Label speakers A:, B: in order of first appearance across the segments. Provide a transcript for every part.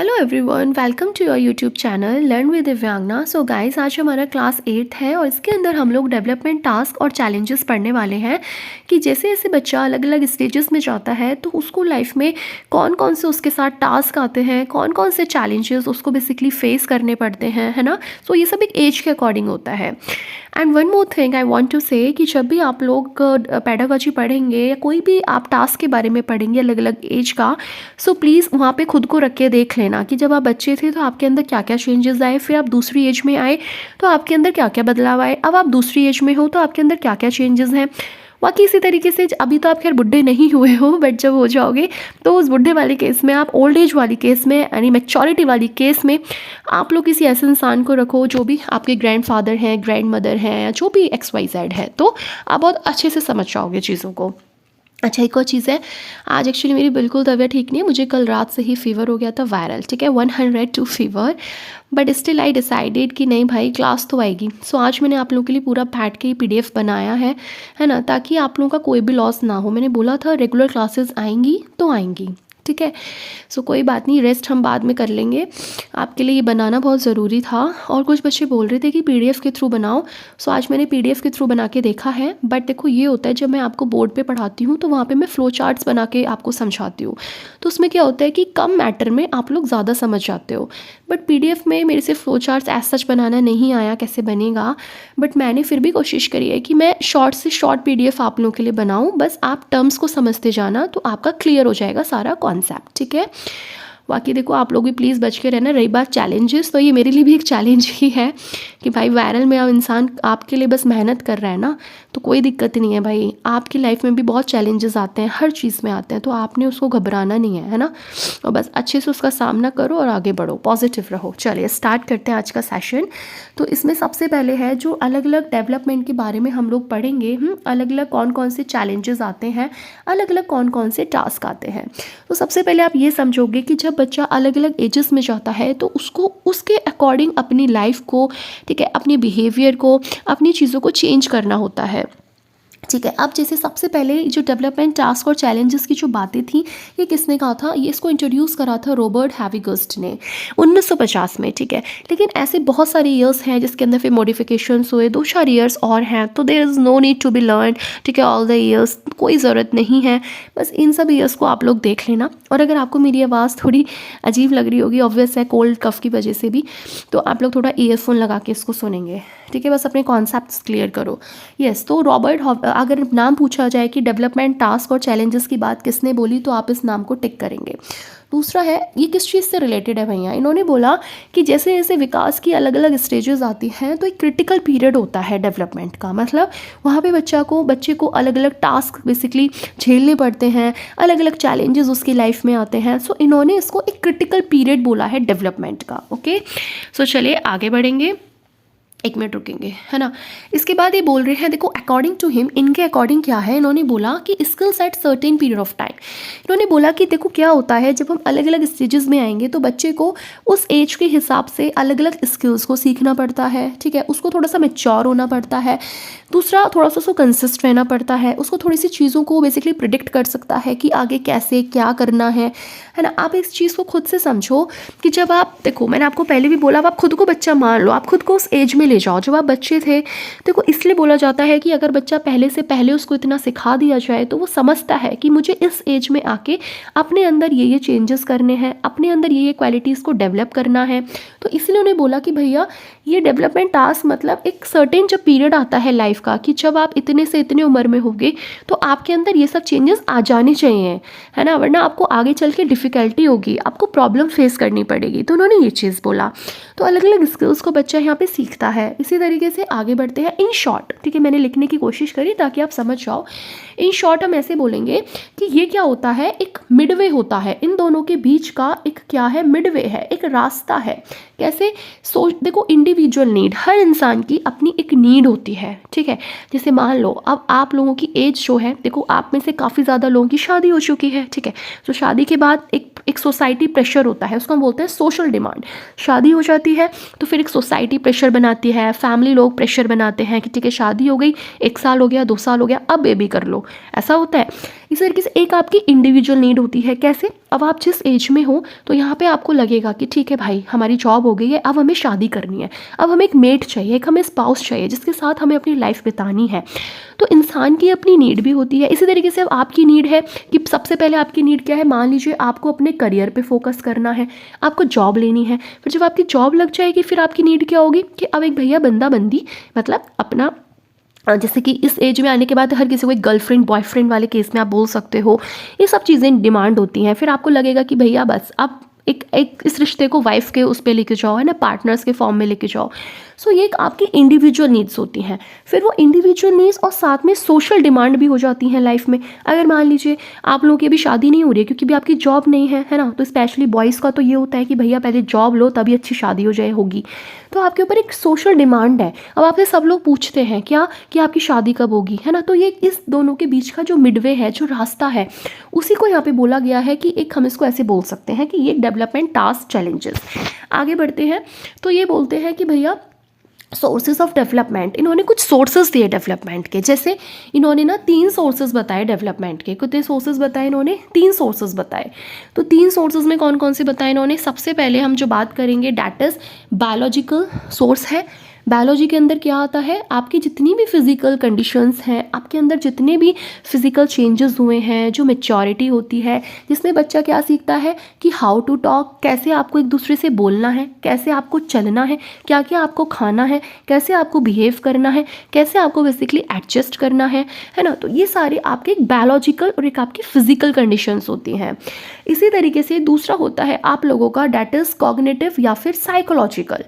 A: Hello everyone, welcome to your YouTube channel learn with Divyangana. So guys, आज हमारा class 8 है और इसके अंदर हम लोग डेवलपमेंट टास्क और चैलेंजेस पढ़ने वाले हैं कि जैसे जैसे बच्चा अलग अलग स्टेजेस में जाता है तो उसको लाइफ में कौन कौन से उसके साथ टास्क आते हैं, कौन कौन से चैलेंजेस उसको बेसिकली फेस करने पड़ते हैं, है ना। सो ये सब एक एज के अकॉर्डिंग होता है। And one more thing I want to say कि जब भी आप लोग पेडागॉजी पढ़ेंगे या कोई भी आप टास्क के बारे में पढ़ेंगे अलग अलग एज का, सो प्लीज़ वहाँ पे खुद को रख के देख लेना कि जब आप बच्चे थे तो आपके अंदर क्या क्या चेंजेस आए, फिर आप दूसरी एज में आए तो आपके अंदर क्या क्या बदलाव आए, अब आप दूसरी एज में हो तो आपके अंदर क्या क्या चेंजेस हैं। बाकी इसी तरीके से अभी तो आप खैर बुढ़े नहीं हुए हो, बट जब हो जाओगे तो उस बुढ़े वाले केस में, आप ओल्ड एज वाली केस में यानी मैच्योरिटी वाली केस में आप लोग किसी ऐसे इंसान को रखो जो भी आपके ग्रैंड फादर हैं, ग्रैंड मदर हैं, या जो भी XYZ है, तो आप बहुत अच्छे से समझ जाओगे चीज़ों को। अच्छा, एक और चीज़ है, आज एक्चुअली मेरी बिल्कुल तबीयत ठीक नहीं है, मुझे कल रात से ही फीवर हो गया था वायरल, ठीक है, 102 fever, but still I decided कि नहीं भाई क्लास तो आएगी। सो आज मैंने आप लोगों के लिए पूरा बैठ के PDF बनाया है ना, ताकि आप लोगों का कोई भी लॉस ना हो। मैंने बोला था रेगुलर क्लासेस आएंगी तो आएंगी, ठीक है। सो कोई बात नहीं, रेस्ट हम बाद में कर लेंगे। आपके लिए ये बनाना बहुत ज़रूरी था और कुछ बच्चे बोल रहे थे कि PDF के थ्रू बनाओ। सो आज मैंने PDF के थ्रू बना के देखा है, बट देखो ये होता है जब मैं आपको बोर्ड पे पढ़ाती हूँ तो वहाँ पे मैं फ्लो चार्ट्स बना के आपको समझाती हूँ, तो उसमें क्या होता है कि कम मैटर में आप लोग ज़्यादा समझ जाते हो। बट PDF में मेरे से फ्लो चार्ट्स एज सच बनाना नहीं आया, कैसे बनेगा, बट मैंने फिर भी कोशिश करी है कि मैं शॉर्ट से शॉर्ट PDF आप लोगों के लिए बनाऊँ। बस आप टर्म्स को समझते जाना तो आपका क्लियर हो जाएगा सारा कॉन्सेप्ट, ठीक है। बाकी देखो आप लोग भी प्लीज़ बच के रहना। रही बात चैलेंजेस, तो ये मेरे लिए भी एक चैलेंज ही है कि भाई वायरल में अब इंसान आपके लिए बस मेहनत कर रहा है ना, तो कोई दिक्कत नहीं है भाई। आपकी लाइफ में भी बहुत चैलेंजेस आते हैं, हर चीज़ में आते हैं, तो आपने उसको घबराना नहीं है ना, और बस अच्छे से उसका सामना करो और आगे बढ़ो, पॉजिटिव रहो। चलिए स्टार्ट करते हैं आज का सेशन। तो इसमें सबसे पहले है जो अलग अलग डेवलपमेंट के बारे में हम लोग पढ़ेंगे, अलग अलग कौन कौन से चैलेंजेस आते हैं, अलग अलग कौन कौन से टास्क आते हैं। तो सबसे पहले आप ये समझोगे कि जब बच्चा अलग अलग एजेस में जाता है तो उसको उसके अकॉर्डिंग अपनी लाइफ को, ठीक है, अपने बिहेवियर को, अपनी चीज़ों को चेंज करना होता है, ठीक है। अब जैसे सबसे पहले जो डेवलपमेंट टास्क और चैलेंजेस की जो बातें थी, ये किसने कहा था, ये इसको इंट्रोड्यूस करा था रॉबर्ट हैविगस्ट ने 1950 में, ठीक है। लेकिन ऐसे बहुत सारे ईयर्स हैं जिसके अंदर फिर मॉडिफिकेशंस हुए, 2-4 ईयर्स और हैं, तो there is no need to be learn, ठीक है, ऑल द ईयर्स, कोई ज़रूरत नहीं है, बस इन सब ईयर्स को आप लोग देख लेना। और अगर आपको मेरी आवाज़ थोड़ी अजीब लग रही होगी, ऑब्वियस है कोल्ड कफ की वजह से भी, तो आप लोग थोड़ा ईयरफोन लगा के इसको सुनेंगे, ठीक है। बस अपने कॉन्सेप्ट्स क्लियर करो। यस, तो रॉबर्ट, अगर नाम पूछा जाए कि डेवलपमेंट टास्क और चैलेंजेस की बात किसने बोली, तो आप इस नाम को टिक करेंगे। दूसरा है, ये किस चीज़ से रिलेटेड है भैया, इन्होंने बोला कि जैसे जैसे विकास की अलग अलग स्टेजेस आती हैं तो एक क्रिटिकल पीरियड होता है डेवलपमेंट का, मतलब वहाँ पे बच्चे को अलग अलग टास्क बेसिकली झेलने पड़ते हैं, अलग अलग चैलेंजेस उसकी लाइफ में आते हैं। सो इन्होंने इसको एक क्रिटिकल पीरियड बोला है डेवलपमेंट का, ओके। सो चलिए आगे बढ़ेंगे, 1 मिनट रुकेंगे, है ना। इसके बाद ये बोल रहे हैं, देखो अकॉर्डिंग टू हिम, इनके अकॉर्डिंग क्या है, इन्होंने बोला कि skills at certain period of time. इन्होंने बोला कि देखो क्या होता है जब हम अलग अलग स्टेजेस में आएंगे तो बच्चे को उस एज के हिसाब से अलग अलग स्किल्स को सीखना पड़ता है, ठीक है, उसको थोड़ा सा मैच्योर होना पड़ता है। दूसरा, थोड़ा सा उसको कंसिस्ट रहना पड़ता है, उसको थोड़ी सी चीज़ों को बेसिकली प्रिडिक्ट कर सकता है कि आगे कैसे क्या करना है ना। आप इस चीज़ को खुद से समझो कि जब आप, देखो मैंने आपको पहले भी बोला, आप खुद को बच्चा मान लो, आप खुद को उस एज में ले जाओ जब आप बच्चे थे। देखो इसलिए बोला जाता है कि अगर बच्चा पहले से पहले उसको इतना सिखा दिया जाए तो वो समझता है कि मुझे इस एज में आके अपने अंदर ये चेंजेस करने हैं, अपने अंदर ये क्वालिटीज़ को डेवलप करना है। तो इसलिए उन्हें बोला कि भैया ये डेवलपमेंट टास्क मतलब एक सर्टेन जब पीरियड आता है लाइफ का कि जब आप इतने से इतने उम्र में होगे तो आपके अंदर ये सब चेंजेस आ जाने चाहिए, है ना, वरना आपको आगे चल के डिफ़िकल्टी होगी, आपको प्रॉब्लम फेस करनी पड़ेगी। तो उन्होंने ये चीज़ बोला। तो अलग अलग स्किल्स को बच्चा यहाँ पे सीखता है। इसी तरीके से आगे बढ़ते हैं। इन शॉर्ट, ठीक है, मैंने लिखने की कोशिश करी ताकि आप समझ जाओ। इन शॉर्ट हम ऐसे बोलेंगे कि ये क्या होता है, एक मिडवे होता है, इन दोनों के बीच का एक क्या है, मिडवे है, एक रास्ता है। कैसे, देखो इंडिविजुअल नीड, हर इंसान की अपनी एक नीड होती है, ठीक है। जैसे मान लो अब आप लोगों की एज जो है, देखो आप में से काफ़ी ज़्यादा लोगों की शादी हो चुकी है, ठीक है। तो शादी के बाद एक सोसाइटी प्रेशर होता है, उसको हम बोलते हैं सोशल डिमांड। शादी हो जाती है तो फिर एक सोसाइटी प्रेशर बनाती है, फैमिली लोग प्रेशर बनाते हैं कि ठीक है शादी हो गई, 1 साल हो गया, 2 साल हो गया, अब बेबी कर लो, ऐसा होता है। इसी तरीके से एक आपकी इंडिविजुअल नीड होती है। कैसे? अब आप जिस एज में हो तो यहाँ पे आपको लगेगा कि ठीक है भाई, हमारी जॉब हो गई है, अब हमें शादी करनी है, अब हमें एक मेट चाहिए, एक हमें स्पाउस चाहिए जिसके साथ हमें अपनी लाइफ बितानी है। तो इंसान की अपनी नीड भी होती है। इसी तरीके से अब आपकी नीड है कि सबसे पहले आपकी नीड क्या है, मान लीजिए आपको अपने करियर पे फोकस करना है, आपको जॉब लेनी है। फिर जब आपकी जॉब लग जाएगी फिर आपकी नीड क्या होगी कि अब एक भैया बंदा बंदी, मतलब अपना जैसे कि इस एज में आने के बाद हर किसी को एक गर्लफ्रेंड बॉयफ्रेंड वाले केस में आप बोल सकते हो, ये सब चीज़ें डिमांड होती हैं। फिर आपको लगेगा कि भैया बस अब एक इस रिश्ते को वाइफ के उस पर लेके जाओ, है ना, पार्टनर्स के फॉर्म में लेके जाओ। सो ये एक आपकी इंडिविजुअल नीड्स होती हैं। फिर वो इंडिविजुअल नीड्स और साथ में सोशल डिमांड भी हो जाती हैं लाइफ में। अगर मान लीजिए आप लोगों की अभी शादी नहीं हो रही है क्योंकि भी आपकी जॉब नहीं है ना, तो स्पेशली बॉयज़ का तो ये होता है कि भैया पहले जॉब लो तभी अच्छी शादी हो जाए होगी। तो आपके ऊपर एक सोशल डिमांड है। अब आपसे सब लोग पूछते हैं क्या कि आपकी शादी कब होगी, है ना। तो ये इस दोनों के बीच का जो मिडवे है, जो रास्ता है, उसी को यहाँ पे बोला गया है कि एक हम इसको ऐसे बोल सकते हैं कि ये डेवलपमेंट टास्क चैलेंजेस। आगे बढ़ते हैं तो ये बोलते हैं कि भैया सोर्सेज ऑफ डेवलपमेंट, इन्होंने कुछ सोर्सेज दिए डेवलपमेंट के। जैसे इन्होंने ना 3 सोर्सेज बताए डेवलपमेंट के। कितने सोर्सेज बताए इन्होंने? 3 सोर्सेज बताए। तो 3 सोर्सेज में कौन कौन से बताए इन्होंने? सबसे पहले हम जो बात करेंगे डैट इज बायोलॉजिकल सोर्स है। बायोलॉजी के अंदर क्या आता है, आपकी जितनी भी फिजिकल कंडीशंस हैं, आपके अंदर जितने भी फिजिकल चेंजेस हुए हैं, जो मैच्योरिटी होती है, जिसमें बच्चा क्या सीखता है कि हाउ टू टॉक, कैसे आपको एक दूसरे से बोलना है, कैसे आपको चलना है, क्या क्या आपको खाना है, कैसे आपको बिहेव करना है, कैसे आपको बेसिकली एडजस्ट करना है ना। तो ये सारे आपके एक बायोलॉजिकल और एक आपकी फिजिकल कंडीशंस होती हैं। इसी तरीके से दूसरा होता है आप लोगों का डैट इज कॉग्निटिव या फिर साइकोलॉजिकल।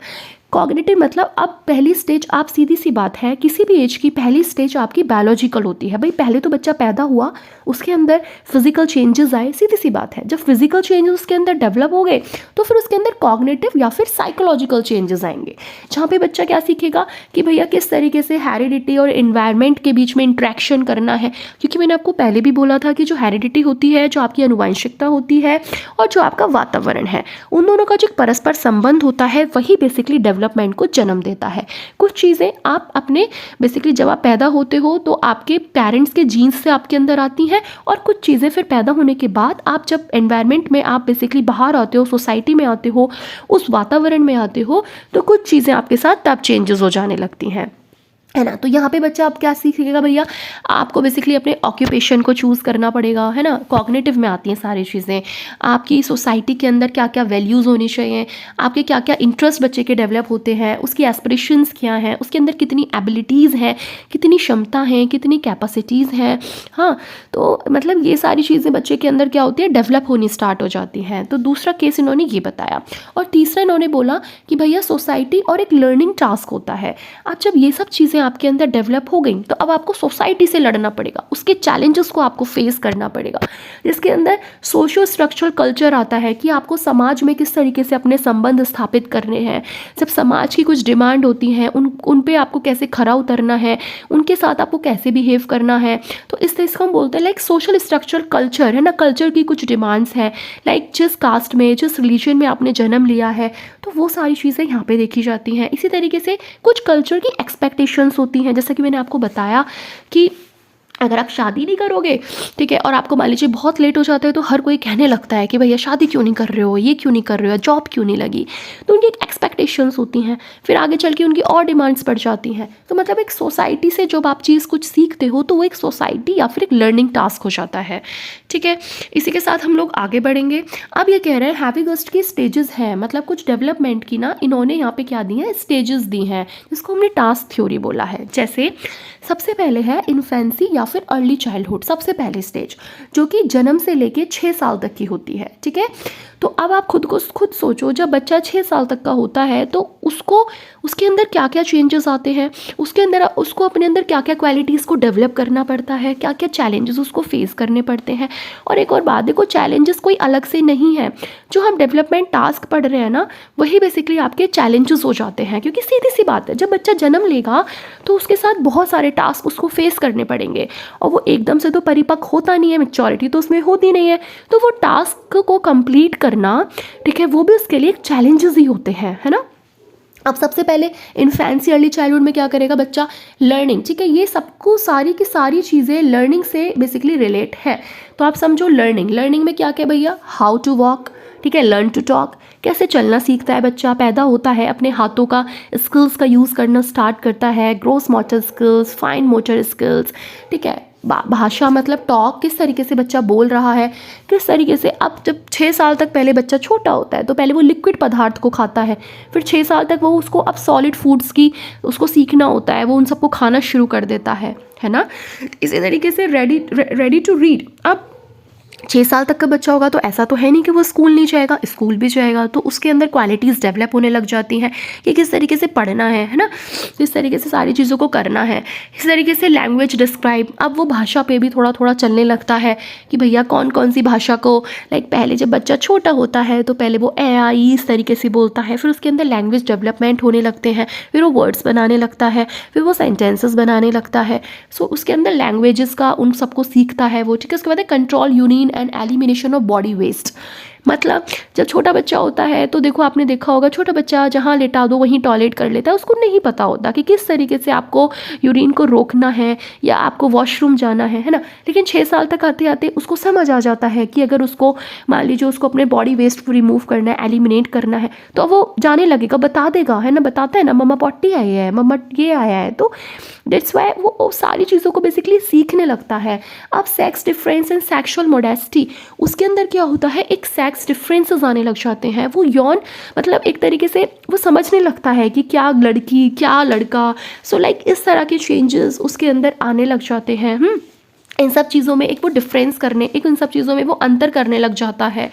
A: कॉग्निटिव मतलब अब पहली स्टेज, आप सीधी सी बात है, किसी भी एज की पहली स्टेज आपकी बायोलॉजिकल होती है। भाई पहले तो बच्चा पैदा हुआ, उसके अंदर फिजिकल चेंजेस आए, सीधी सी बात है। जब फिजिकल चेंजेस उसके अंदर डेवलप हो गए तो फिर उसके अंदर कॉग्निटिव या फिर साइकोलॉजिकल चेंजेस आएंगे, जहाँ पे बच्चा क्या सीखेगा कि भैया किस तरीके से हेरिडिटी और इन्वायरमेंट के बीच में इंट्रैक्शन करना है। क्योंकि मैंने आपको पहले भी बोला था कि जो हेरिडिटी होती है, जो आपकी अनुवांशिकता होती है, और जो आपका वातावरण है, उन दोनों का जो परस्पर संबंध होता है वही बेसिकली डेवलपमेंट को जन्म देता है। कुछ चीज़ें आप अपने बेसिकली जब आप पैदा होते हो तो आपके पेरेंट्स के जीन्स से आपके अंदर आती हैं, और कुछ चीज़ें फिर पैदा होने के बाद आप जब एनवायरनमेंट में आप बेसिकली बाहर आते हो, सोसाइटी में आते हो, उस वातावरण में आते हो, तो कुछ चीज़ें आपके साथ तब चेंजेस हो जाने लगती हैं, है ना। तो यहाँ पे बच्चा आप क्या सीखेगा भैया, आपको बेसिकली अपने ऑक्यूपेशन को चूज़ करना पड़ेगा, है ना। कॉग्निटिव में आती हैं सारी चीज़ें, आपकी सोसाइटी के अंदर क्या क्या वैल्यूज़ होनी चाहिए, आपके क्या क्या इंटरेस्ट बच्चे के डेवलप होते हैं, उसकी एस्पिरेशंस क्या हैं, उसके अंदर कितनी एबिलिटीज़ हैं, कितनी क्षमता हैं, कितनी कैपेसिटीज़ हैं। हाँ, तो मतलब ये सारी चीज़ें बच्चे के अंदर क्या होती है, डेवलप होनी स्टार्ट हो जाती हैं। तो दूसरा केस इन्होंने ये बताया। और तीसरा इन्होंने बोला कि भैया सोसाइटी और एक लर्निंग टास्क होता है। अब जब ये सब चीज़ें आपके अंदर डेवलप हो गई तो अब आपको सोसाइटी से लड़ना पड़ेगा, उसके चैलेंजेस को आपको फेस करना पड़ेगा, जिसके अंदर सोशो स्ट्रक्चरल कल्चर आता है कि आपको समाज में किस तरीके से अपने संबंध स्थापित करने हैं। जब समाज की कुछ डिमांड होती हैं उन पे आपको कैसे खरा उतरना है, उनके साथ आपको कैसे बिहेव करना है। तो इस तरह से हम बोलते हैं लाइक सोशल स्ट्रक्चरल कल्चर, है ना। कल्चर की कुछ डिमांड्स हैं, लाइक जिस कास्ट में, जिस रिलीजन में आपने जन्म लिया है, तो वो सारी चीज़ें यहाँ पे देखी जाती हैं। इसी तरीके से कुछ कल्चर की एक्सपेक्टेशंस होती हैं, जैसा कि मैंने आपको बताया कि अगर आप शादी नहीं करोगे, ठीक है, और आपको मान लीजिए बहुत लेट हो जाता है, तो हर कोई कहने लगता है कि भैया शादी क्यों नहीं कर रहे हो, ये क्यों नहीं कर रहे हो, जॉब क्यों नहीं लगी। तो उनकी एक एक्सपेक्टेशंस होती हैं, फिर आगे चल के उनकी और डिमांड्स बढ़ जाती हैं। तो मतलब एक सोसाइटी से जब आप चीज़ कुछ सीखते हो तो वो एक सोसाइटी या फिर एक लर्निंग टास्क हो जाता है, ठीक है। इसी के साथ हम लोग आगे बढ़ेंगे। अब ये कह रहे हैं हैविगस्ट की स्टेजेस हैं, मतलब कुछ डेवलपमेंट की ना इन्होंने यहाँ पे क्या दी है, स्टेजेस दी हैं, जिसको हमने टास्क थ्योरी बोला है। जैसे सबसे पहले है इन्फेंसी या फिर अर्ली चाइल्डहुड, सबसे पहली स्टेज, जो कि जन्म से लेके 6 साल तक की होती है, ठीक है। तो अब आप खुद सोचो, जब बच्चा 6 साल तक का होता है तो उसके अंदर क्या क्या चेंजेस आते हैं, उसके अंदर उसको अपने अंदर क्या क्या क्वालिटीज़ को डेवलप करना पड़ता है, क्या क्या चैलेंजेस उसको फेस करने पड़ते हैं। और एक और बात देखो, चैलेंजेस कोई अलग से नहीं है, जो हम डेवलपमेंट टास्क पढ़ रहे हैं ना, वही बेसिकली आपके चैलेंजेस हो जाते हैं। क्योंकि सीधी सी बात है, जब बच्चा जन्म लेगा तो उसके साथ बहुत सारे टास्क उसको फेस करने पड़ेंगे, और वो एकदम से तो परिपक्व होता नहीं है, मैच्योरिटी तो उसमें होती नहीं है। तो वो टास्क को कंप्लीट करना, ठीक है, वो भी उसके लिए एक चैलेंजेस ही होते हैं, है ना। अब सबसे पहले इन्फेंसी अर्ली चाइल्डहुड में क्या करेगा बच्चा, लर्निंग, ठीक है। ये सबको सारी की सारी चीज़ें लर्निंग से बेसिकली रिलेट है। तो आप समझो लर्निंग में क्या क्या भैया, हाउ टू वॉक, ठीक है, लर्न टू टॉक, कैसे चलना सीखता है बच्चा, पैदा होता है, अपने हाथों का स्किल्स का यूज़ करना स्टार्ट करता है, gross motor skills, fine motor skills, ठीक है। भाषा मतलब टॉक, किस तरीके से बच्चा बोल रहा है, किस तरीके से। अब जब 6 साल तक पहले बच्चा छोटा होता है तो पहले वो लिक्विड पदार्थ को खाता है, फिर 6 साल तक वो उसको अब सॉलिड फूड्स की उसको सीखना होता है, वो उन सबको खाना शुरू कर देता है ना। इसी तरीके से रेडी टू रीड। अब 6 साल तक का बच्चा होगा तो ऐसा तो है नहीं कि वो स्कूल नहीं जाएगा, स्कूल भी जाएगा, तो उसके अंदर क्वालिटीज़ डेवलप होने लग जाती हैं कि किस तरीके से पढ़ना है ना, किस तरीके से सारी चीज़ों को करना है। इस तरीके से लैंग्वेज डिस्क्राइब, अब वो भाषा पे भी थोड़ा थोड़ा चलने लगता है कि भैया कौन कौन सी भाषा को, लाइक पहले जब बच्चा छोटा होता है तो पहले वो ए आई इस तरीके से बोलता है, फिर उसके अंदर लैंग्वेज डेवलपमेंट होने लगते हैं, फिर वो वर्ड्स बनाने लगता है, फिर वो सेंटेंसेस बनाने लगता है। सो उसके अंदर लैंग्वेजेस का उन सबको सीखता है वो, ठीक है। उसके बाद control union and elimination of body waste, मतलब जब छोटा बच्चा होता है तो देखो आपने देखा होगा छोटा बच्चा जहाँ लेटा दो वहीं टॉयलेट कर लेता है, उसको नहीं पता होता कि किस तरीके से आपको यूरिन को रोकना है या आपको वॉशरूम जाना है ना। लेकिन 6 साल तक आते आते उसको समझ आ जाता है कि अगर उसको मान लीजिए उसको अपने बॉडी वेस्ट को रिमूव करना है, एलिमिनेट करना है, तो वो जाने लगेगा, बता देगा, है ना, बताता है ना, मम्मा पॉटी आई है, मम्मा ये आया है। तो दैट्स वाई वो सारी चीज़ों को बेसिकली सीखने लगता है। अब sex difference and sexual modesty, उसके अंदर क्या होता है, एक सेक्स डिफरेंसेस आने लग जाते हैं। वो यौन मतलब एक तरीके से वो समझने लगता है कि क्या लड़की क्या लड़का, सो लाइक इस तरह के चेंजेस उसके अंदर आने लग जाते हैं। इन सब चीज़ों में एक वो डिफरेंस करने, एक इन सब चीज़ों में वो अंतर करने लग जाता है।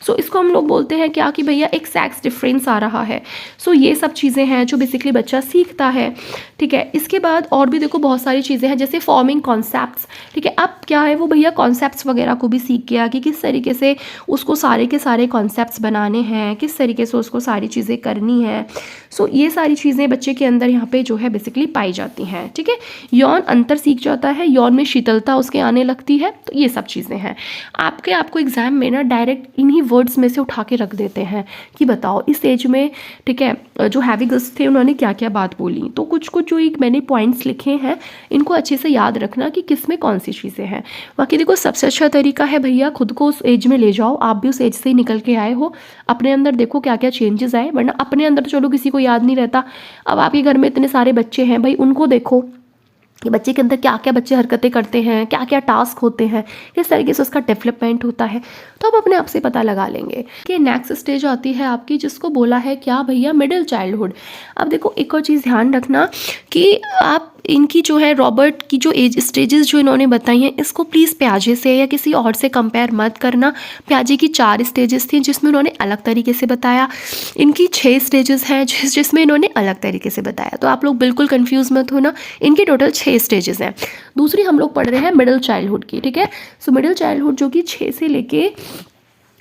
A: सो इसको हम लोग बोलते हैं क्या कि भैया एक सेक्स डिफरेंस आ रहा है। सो ये सब चीज़ें हैं जो बेसिकली बच्चा सीखता है, ठीक है। इसके बाद और भी देखो बहुत सारी चीज़ें हैं जैसे फॉर्मिंग कॉन्सेप्ट्स, ठीक है। अब क्या है वो भैया कॉन्सेप्ट्स वगैरह को भी सीख गया कि किस तरीके से उसको सारे के सारे कॉन्सेप्ट्स बनाने हैं, किस तरीके से उसको सारी चीज़ें करनी है। सो ये सारी चीज़ें बच्चे के अंदर यहाँ पे जो है बेसिकली पाई जाती हैं, ठीक है। यौन अंतर सीख जाता है, यौन में शीतलता उसके आने लगती है। तो ये सब चीज़ें हैं। आपको एग्जाम में ना डायरेक्ट इन्हीं वर्ड्स में से उठा के रख देते हैं कि बताओ इस एज में, ठीक है, जो हैवी गर्ल्स थे उन्होंने क्या क्या बात बोली। तो कुछ कुछ जो एक मैंने पॉइंट्स लिखे हैं इनको अच्छे से याद रखना कि किस में कौन सी चीज़ें हैं। बाकी देखो सबसे अच्छा तरीका है भैया खुद को उस एज में ले जाओ, आप भी उस एज से ही निकल के आए हो, अपने अंदर देखो क्या क्या चेंजेस आए। वरना अपने अंदर तो चलो किसी को याद नहीं रहता, अब आपके घर में इतने सारे बच्चे हैं भाई, उनको देखो कि बच्चे के अंदर क्या क्या बच्चे हरकतें करते हैं, क्या क्या टास्क होते हैं, किस तरीके से उसका डेवलपमेंट होता है, तो आप अपने आप से पता लगा लेंगे। कि नेक्स्ट स्टेज आती है आपकी जिसको बोला है क्या भैया, मिडिल चाइल्डहुड। अब देखो एक और चीज़ ध्यान रखना कि आप इनकी जो है रॉबर्ट की जो एज स्टेजेस जो इन्होंने बताई हैं इसको प्लीज़ प्याजे से या किसी और से कंपेयर मत करना। प्याजे की 4 स्टेजेस थी जिसमें उन्होंने अलग तरीके से बताया, इनकी 6 स्टेजेस हैं जिसमें इन्होंने अलग तरीके से बताया। तो आप लोग बिल्कुल कंफ्यूज मत होना, इनकी टोटल 6 स्टेजेस हैं। दूसरी हम लोग पढ़ रहे हैं मिडिल चाइल्डहुड की, ठीक है। सो मिडिल चाइल्डहुड जो कि 6 से लेके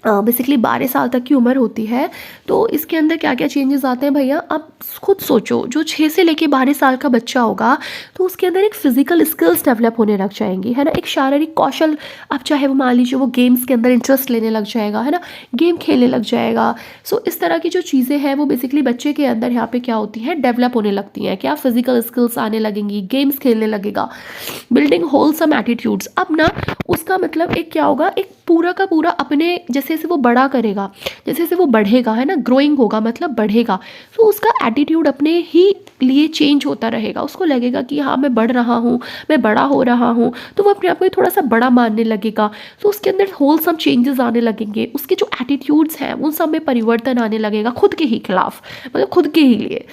A: बेसिकली 12 साल तक की उम्र होती है। तो इसके अंदर क्या क्या चेंजेस आते हैं भैया, आप खुद सोचो, जो 6 से लेके 12 साल का बच्चा होगा तो उसके अंदर एक फिजिकल स्किल्स डेवलप होने लग जाएंगी, है ना, एक शारीरिक कौशल। अब चाहे वो मान लीजिए वो गेम्स के अंदर इंटरेस्ट लेने लग जाएगा, है ना, गेम खेलने लग जाएगा। सो इस तरह की जो चीज़ें हैं वो बेसिकली बच्चे के अंदर यहाँ पे क्या होती हैं, डेवलप होने लगती हैं। क्या फिजिकल स्किल्स आने लगेंगी, गेम्स खेलने लगेगा, बिल्डिंग होलसम एटीट्यूड्स। अब ना उसका मतलब एक क्या होगा, एक पूरा का पूरा अपने जैसे जैसे वो बड़ा करेगा, जैसे जैसे वो बढ़ेगा, है ना, ग्रोइंग होगा मतलब बढ़ेगा, तो उसका एटीट्यूड अपने ही लिए चेंज होता रहेगा। उसको लगेगा कि हाँ मैं बढ़ रहा हूँ, मैं बड़ा हो रहा हूँ, तो वो अपने आप को थोड़ा सा बड़ा मानने लगेगा। तो उसके अंदर होलसम चेंजेस आने लगेंगे, उसके जो एटीट्यूड्स हैं उन सब में परिवर्तन आने लगेगा, खुद के ही खिलाफ, मतलब खुद के ही लिए।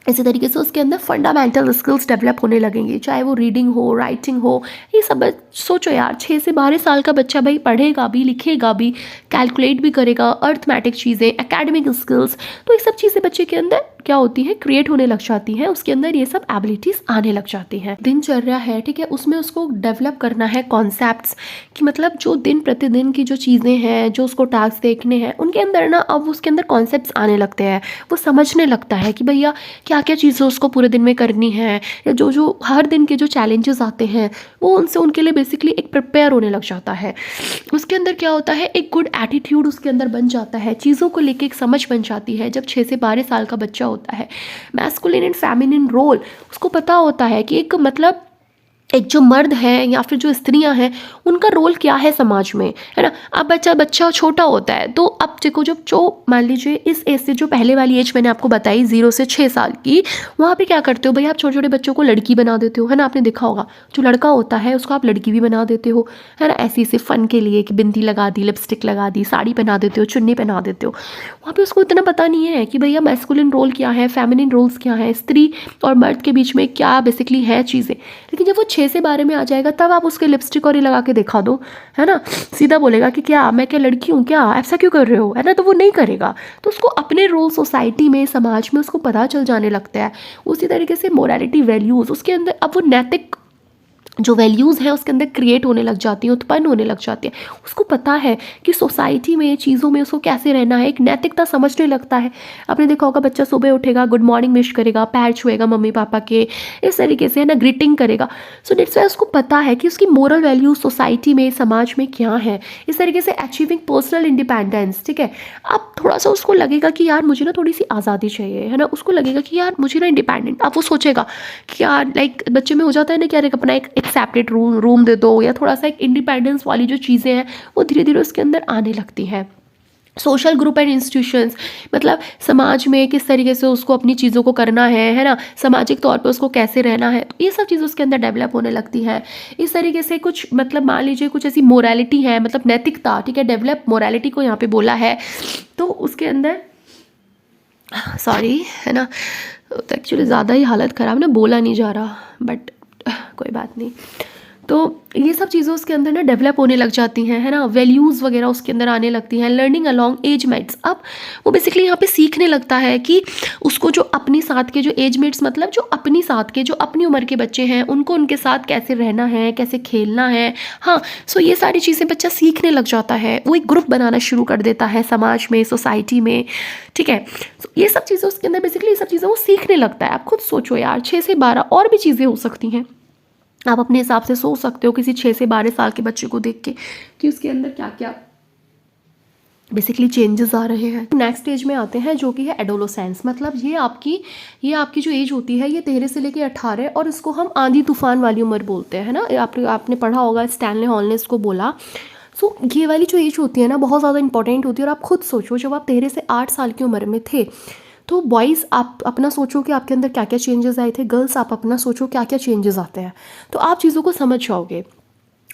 A: इसी तरीके से उसके अंदर फंडामेंटल स्किल्स डेवलप होने लगेंगे, चाहे वो रीडिंग हो, राइटिंग हो, ये सब। सोचो यार 6 से 12 साल का बच्चा भाई पढ़ेगा भी, लिखेगा भी, कैलकुलेट भी करेगा, अर्थमेटिक चीज़ें, एकेडमिक स्किल्स, तो ये सब चीज़ें बच्चे के अंदर क्या होती है, क्रिएट होने लग जाती हैं, उसके अंदर ये सब एबिलिटीज़ आने लग जाती हैं। दिनचर्या है, ठीक है, उसमें उसको डेवलप करना है कॉन्सेप्ट्स कि मतलब जो दिन प्रतिदिन की जो चीज़ें हैं, जो उसको टास्क देखने हैं, उनके अंदर ना अब उसके अंदर कॉन्सेप्ट्स आने लगते हैं। वो समझने लगता है कि भैया क्या क्या चीज़ें उसको पूरे दिन में करनी है, या जो जो हर दिन के जो चैलेंजेस आते हैं वो उनसे उनके लिए बेसिकली एक प्रिपेयर होने लग जाता है। उसके अंदर क्या होता है, एक गुड एटीट्यूड उसके अंदर बन जाता है, चीज़ों को लेके एक समझ बन जाती है। जब 6 से 12 साल का बच्चा होता है, मैस्कुलिन एंड फेमिनिन रोल उसको पता होता है कि एक मतलब एक जो मर्द है या फिर जो स्त्रियां हैं उनका रोल क्या है समाज में, है ना। अब बच्चा बच्चा छोटा होता है तो अब देखो जब जो मान लीजिए इस एज से जो पहले वाली एज मैंने आपको बताई 0 से 6 साल की, वहाँ पे क्या करते हो भाई, आप छोटे छोटे बच्चों को लड़की बना देते हो, है ना। आपने देखा होगा जो लड़का होता है उसको आप लड़की भी बना देते हो, है ना, ऐसे ऐसे फ़न के लिए कि बिंदी लगा दी, लिपस्टिक लगा दी, साड़ी पहना देते हो, चुन्नी पहना देते हो। वहाँ पे उसको इतना पता नहीं है कि भैया मैस्कुलिन रोल क्या है, फेमिनिन रोल्स क्या है, स्त्री और मर्द के बीच में क्या बेसिकली है चीज़ें। लेकिन जब वो 6 से 12 में आ जाएगा तब आप उसके लिपस्टिक और ये लगा के दिखा दो, है ना, सीधा बोलेगा कि क्या मैं क्या लड़की हूँ क्या, ऐसा क्यों कर रहे हो, है ना, तो वो नहीं करेगा। तो उसको अपने रोल सोसाइटी में समाज में उसको पता चल जाने लगता है। उसी तरीके से मोरालिटी वैल्यूज़ उसके अंदर अब वो नैतिक जो वैल्यूज़ हैं उसके अंदर क्रिएट होने लग जाती हैं, उत्पन्न होने लग जाती है। उसको पता है कि सोसाइटी में चीज़ों में उसको कैसे रहना है, एक नैतिकता समझने लगता है। आपने देखा होगा बच्चा सुबह उठेगा, गुड मॉर्निंग विश करेगा, पैर छुएगा मम्मी पापा के, इस तरीके से, है ना, ग्रीटिंग करेगा। सो दैट्स वाई उसको पता है कि उसकी मोरल वैल्यूज सोसाइटी में समाज में क्या है। इस तरीके से अचीविंग पर्सनल इंडिपेंडेंस, ठीक है। अब थोड़ा सा उसको लगेगा कि यार मुझे ना थोड़ी सी आज़ादी चाहिए, है ना, उसको लगेगा कि यार मुझे ना इंडिपेंडेंट, अब वो सोचेगा कि यार लाइक बच्चे में हो जाता है ना कि यार एक अपना एक सेपरेट रूम दे दो, या थोड़ा सा एक इंडिपेंडेंस वाली जो चीज़ें हैं वो धीरे धीरे उसके अंदर आने लगती हैं। सोशल ग्रुप एंड इंस्टीट्यूशंस, मतलब समाज में किस तरीके से उसको अपनी चीज़ों को करना है ना, सामाजिक तौर पे उसको कैसे रहना है, तो ये सब चीज़ उसके अंदर डेवलप होने लगती है। इस तरीके से कुछ मतलब मान लीजिए कुछ ऐसी मोरालिटी है, मतलब नैतिकता, ठीक है, डेवलप मोरालिटी को यहाँ पे बोला है। तो उसके अंदर सॉरी, है ना, तो एक्चुअली ज़्यादा ही हालत ख़राब ना, बोला नहीं जा रहा, बट कोई बात नहीं। तो ये सब चीज़ें उसके अंदर ना डेवलप होने लग जाती हैं, है ना, वैल्यूज़ वगैरह उसके अंदर आने लगती हैं। लर्निंग अलॉन्ग एज मेट्स, अब वो बेसिकली यहाँ पे सीखने लगता है कि उसको जो अपनी साथ के जो एज मेट्स, मतलब जो अपनी साथ के जो अपनी उम्र के बच्चे हैं उनको उनके साथ कैसे रहना है, कैसे खेलना है, हाँ। सो ये सारी चीज़ें बच्चा सीखने लग जाता है, वो एक ग्रुप बनाना शुरू कर देता है समाज में, सोसाइटी में, ठीक है। So, ये सब चीज़ें उसके अंदर बेसिकली ये सब चीज़ें वो सीखने लगता है। आप खुद सोचो यार, 6 से 12 और भी चीज़ें हो सकती हैं, आप अपने हिसाब से सोच सकते हो किसी 6 से 12 साल के बच्चे को देख के कि उसके अंदर क्या क्या बेसिकली चेंजेस आ रहे हैं। नेक्स्ट स्टेज में आते हैं जो कि है एडोलोसेंस, मतलब ये आपकी जो एज होती है ये 13 से लेकर 18, और इसको हम आंधी तूफान वाली उम्र बोलते हैं, है ना। आपने पढ़ा होगा, स्टैनले हॉल ने इसको बोला। सो ये वाली जो एज होती है ना बहुत ज़्यादा इंपॉर्टेंट होती है। और आप खुद सोचो जब आप 13 से 8 साल की उम्र में थे तो बॉयज़ आप अपना सोचो कि आपके अंदर क्या क्या चेंजेस आए थे, गर्ल्स आप अपना सोचो क्या क्या चेंजेस आते हैं, तो आप चीज़ों को समझ जाओगे।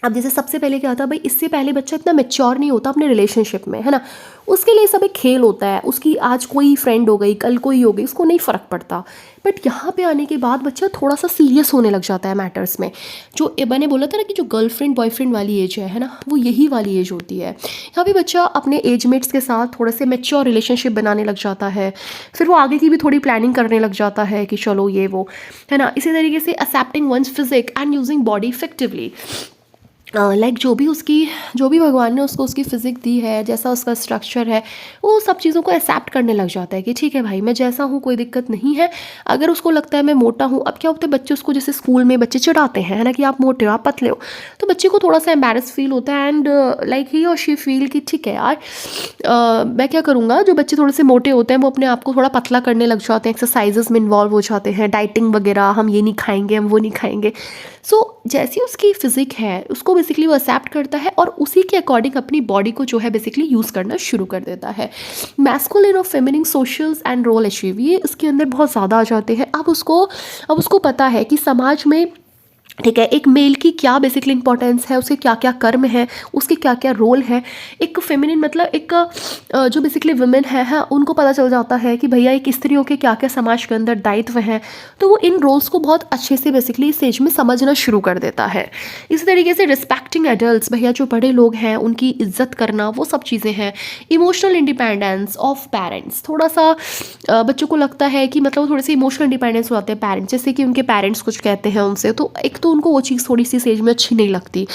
A: अब जैसे सबसे पहले क्या था भाई, इससे पहले बच्चा इतना मैच्योर नहीं होता अपने रिलेशनशिप में, है ना, उसके लिए सब एक खेल होता है, उसकी आज कोई फ्रेंड हो गई, कल कोई हो गई, उसको नहीं फ़र्क पड़ता। बट यहाँ पे आने के बाद बच्चा थोड़ा सा सीरियस होने लग जाता है मैटर्स में। जो मैंने बोला था ना कि जो गर्लफ्रेंड बॉयफ्रेंड वाली एज है ना, वो यही वाली एज होती है। यहाँ पे बच्चा अपने एजमेट्स के साथ थोड़े से मैच्योर रिलेशनशिप बनाने लग जाता है, फिर वो आगे की भी थोड़ी प्लानिंग करने लग जाता है कि चलो ये वो, है ना। इसी तरीके से accepting one's physique and using body effectively, like जो भी भगवान ने उसको उसकी फ़िज़िक दी है, जैसा उसका स्ट्रक्चर है, वो सब चीज़ों को एक्सेप्ट करने लग जाता है कि ठीक है भाई मैं जैसा हूँ कोई दिक्कत नहीं है। अगर उसको लगता है मैं मोटा हूँ, अब क्या होता है बच्चे उसको जैसे स्कूल में बच्चे चिढ़ाते हैं, है ना, कि आप मोटे हो, आप पतले हो, तो बच्चे को थोड़ा सा एम्बैरस फील होता है एंड लाइक ही और शी फील कि ठीक है यार मैं क्या करूँगा। जो बच्चे थोड़े से मोटे होते हैं वो अपने आप को थोड़ा पतला करने लग जाते हैं, एक्सरसाइजेस में इन्वॉल्व हो जाते हैं, डाइटिंग वगैरह, हम ये नहीं खाएंगे, हम वो नहीं खाएंगे। सो जैसी उसकी फ़िज़िक है उसको बेसिकली वो एक्सेप्ट करता है और उसी के अकॉर्डिंग अपनी बॉडी को जो है बेसिकली यूज़ करना शुरू कर देता है। मैस्कुलिन और feminine socials and role achieve, ये इसके अंदर बहुत ज़्यादा आ जाते हैं। अब उसको पता है कि समाज में, ठीक है, एक मेल की क्या बेसिकली इंपॉर्टेंस है, उसके क्या क्या कर्म है, उसके क्या क्या रोल है। एक फेमिनिन मतलब एक जो बेसिकली वुमेन है उनको पता चल जाता है कि भैया एक स्त्रियों के क्या क्या समाज के अंदर दायित्व हैं, तो वो इन रोल्स को बहुत अच्छे से बेसिकली इस एज में समझना शुरू कर देता है। इसी तरीके से रिस्पेक्टिंग एडल्ट्स, भैया जो बड़े लोग हैं उनकी इज्जत करना, वो सब चीज़ें हैं। इमोशनल इंडिपेंडेंस ऑफ पेरेंट्स, थोड़ा सा बच्चों को लगता है कि मतलब थोड़े से इमोशनल इंडिपेंडेंस हो जाते हैं पेरेंट्स, जैसे कि उनके पेरेंट्स कुछ कहते हैं उनसे, तो एक तो उनको वो चीज़ थोड़ी सी इस एज में अच्छी नहीं लगती।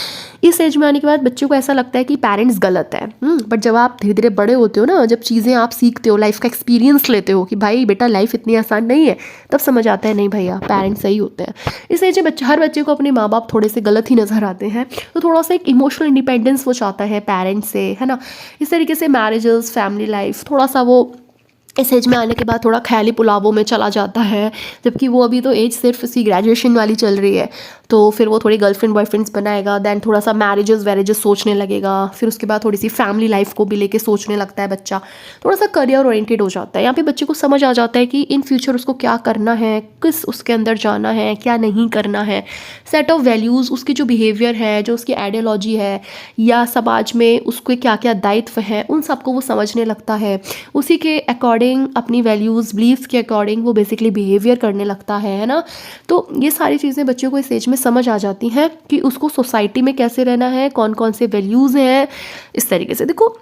A: इस एज में आने के बाद बच्चों को ऐसा लगता है कि पेरेंट्स गलत है। बट जब आप धीरे धीरे बड़े होते हो ना, जब चीज़ें आप सीखते हो, लाइफ का एक्सपीरियंस लेते हो कि भाई बेटा लाइफ इतनी आसान नहीं है, तब समझ आता है नहीं भैया पेरेंट्स सही होते हैं। इस एज में हर बच्चे को अपने माँ बाप थोड़े से गलत ही नज़र आते हैं, तो थोड़ा सा एक इमोशनल इंडिपेंडेंस वो चाहता है पेरेंट्स से, है ना। इस तरीके से मैरिजेस, फैमिली लाइफ, थोड़ा सा वो इस एज में आने के बाद थोड़ा ख्याली पुलावों में चला जाता है। जबकि वो अभी तो एज सिर्फ इसी ग्रेजुएशन वाली चल रही है, तो फिर वो थोड़ी गर्लफ्रेंड बॉयफ्रेंड्स बनाएगा, दैन थोड़ा सा मैरिजेस वैरिजेस सोचने लगेगा, फिर उसके बाद थोड़ी सी फैमिली लाइफ को भी लेके सोचने लगता है बच्चा, थोड़ा सा करियर ओरिएंटेड हो जाता है। यहाँ पे बच्चे को समझ आ जाता है कि इन फ्यूचर उसको क्या करना है, किस उसके अंदर जाना है, क्या नहीं करना है, सेट ऑफ वैल्यूज़, उसकी जो बिहेवियर है, जो उसकी आइडियोलॉजी है, या समाज में उसके क्या क्या दायित्व हैं, उन सबको वो समझने लगता है। उसी के अकॉर्डिंग, अपनी वैल्यूज़ बिलीव्स के अकॉर्डिंग वो बेसिकली बिहेवियर करने लगता है ना। तो ये सारी चीज़ें बच्चों को इस एज में समझ आ जाती हैं कि उसको सोसाइटी में कैसे रहना है, कौन कौन से वैल्यूज़ हैं। इस तरीके से देखो,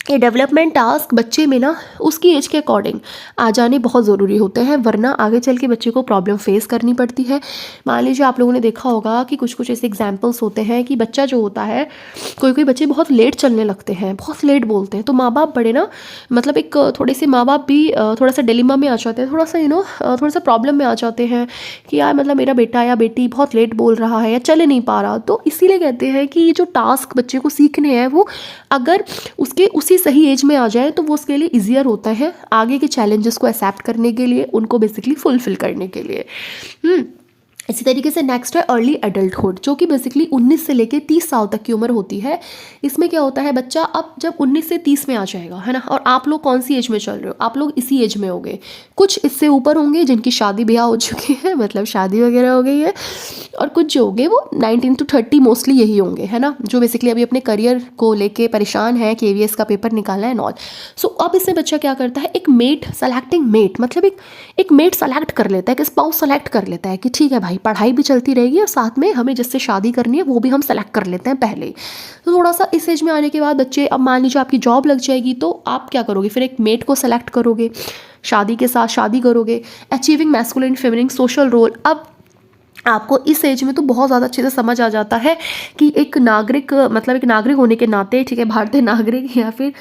A: ये डेवलपमेंट टास्क बच्चे में ना उसकी एज के अकॉर्डिंग आ जाने बहुत ज़रूरी होते हैं, वरना आगे चल के बच्चे को प्रॉब्लम फेस करनी पड़ती है। मान लीजिए आप लोगों ने देखा होगा कि कुछ कुछ ऐसे एग्जांपल्स होते हैं कि बच्चा जो होता है, कोई कोई बच्चे बहुत लेट चलने लगते हैं, बहुत लेट बोलते हैं, तो माँ बाप बड़े ना, मतलब एक थोड़े से माँ बाप भी थोड़ा सा डिलेमा में आ जाते हैं, थोड़ा सा थोड़ा सा प्रॉब्लम में आ जाते हैं कि यार मतलब मेरा बेटा या बेटी बहुत लेट बोल रहा है या चले नहीं पा रहा। तो इसीलिए कहते हैं कि ये जो टास्क बच्चे को सीखने हैं, वो अगर उसके उसी सही एज में आ जाए तो वो उसके लिए ईजियर होता है आगे के चैलेंजेस को एक्सेप्ट करने के लिए, उनको बेसिकली फुलफिल करने के लिए। इसी तरीके से नेक्स्ट है अर्ली एडल्टहुड, जो कि बेसिकली 19 से लेके 30 साल तक की उम्र होती है। इसमें क्या होता है, बच्चा अब जब 19 से 30 में आ जाएगा, है ना, और आप लोग कौन सी एज में चल रहे हो, आप लोग इसी एज में होंगे। कुछ इससे ऊपर होंगे जिनकी शादी ब्याह हो चुकी है, मतलब शादी वगैरह हो गई है, और कुछ जो होंगे वो 19 to 30 मोस्टली यही होंगे, है ना, जो बेसिकली अभी अपने करियर को लेके परेशान है, KVS का पेपर निकालना है एंड ऑल। सो अब इससे बच्चा क्या करता है, एक मेट, सेलेक्टिंग मेट, मतलब एक मेट सेलेक्ट कर लेता है, एक स्पाउस सेलेक्ट कर लेता है कि ठीक है भाई पढ़ाई भी चलती रहेगी और साथ में हमें जिससे शादी करनी है वो भी हम सेलेक्ट कर लेते हैं पहले। तो थोड़ा सा इस एज में आने के बाद बच्चे, अब मान लीजिए आपकी जॉब लग जाएगी तो आप क्या करोगे, फिर एक मेट को सेलेक्ट करोगे, शादी के साथ शादी करोगे, achieving masculine feminine social role. अब आपको इस एज में तो बहुत ज़्यादा अच्छे से समझ आ जाता है कि एक नागरिक, मतलब एक नागरिक होने के नाते, ठीक है, भारतीय नागरिक या फिर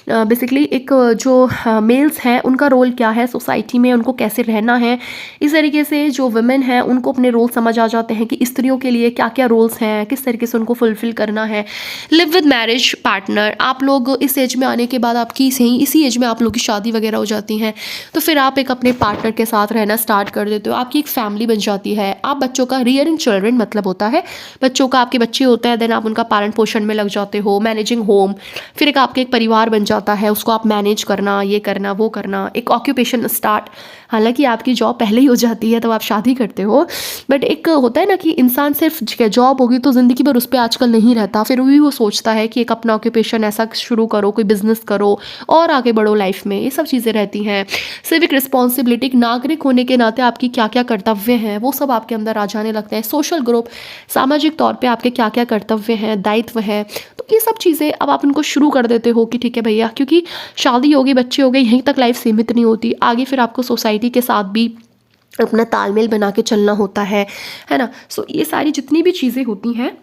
A: बेसिकली एक जो मेल्स हैं उनका रोल क्या है सोसाइटी में, उनको कैसे रहना है। इस तरीके से जो वुमेन हैं उनको अपने रोल समझ आ जाते हैं कि स्त्रियों के लिए क्या क्या रोल्स हैं, किस तरीके से उनको फुलफिल करना है। लिव विद मैरिज पार्टनर, आप लोग इस एज में आने के बाद आपकी सही इसी एज में आप लोग की शादी वगैरह हो जाती हैं, तो फिर आप एक अपने पार्टनर के साथ रहना स्टार्ट कर देते हो, आपकी एक फैमिली बन जाती है। आप बच्चों का रियरिंग चिल्ड्रन मतलब होता है बच्चों का, आपके बच्चे होते हैं, देन आप उनका पालन पोषण में लग जाते हो, मैनेजिंग होम, फिर एक आपके एक परिवार बन जाता है, उसको आप मैनेज करना, ये करना वो करना, एक ऑक्यूपेशन स्टार्ट। हालांकि आपकी जॉब पहले ही हो जाती है तब आप शादी करते हो, बट एक होता है ना कि इंसान सिर्फ जॉब होगी तो ज़िंदगी भर उस पर आजकल नहीं रहता, फिर भी वो सोचता है कि एक अपना ऑक्यूपेशन ऐसा शुरू करो, कोई बिजनेस करो और आगे बढ़ो लाइफ में, ये सब चीज़ें रहती हैं। सिविक रिस्पॉन्सिबिलिटी, एक नागरिक होने के नाते आपकी क्या क्या कर्तव्य हैं वो सब आपके अंदर आ जाने लगते हैं। सोशल ग्रुप, सामाजिक तौर पे आपके क्या क्या कर्तव्य हैं, दायित्व हैं, तो ये सब चीज़ें अब आप उनको शुरू कर देते हो कि ठीक है भैया, क्योंकि शादी होगी, बच्चे हो गए, यहीं तक लाइफ सीमित नहीं होती, आगे फिर आपको सोसाइटी के साथ भी अपना तालमेल बना के चलना होता है ना। सो ये सारी जितनी भी चीज़ें होती हैं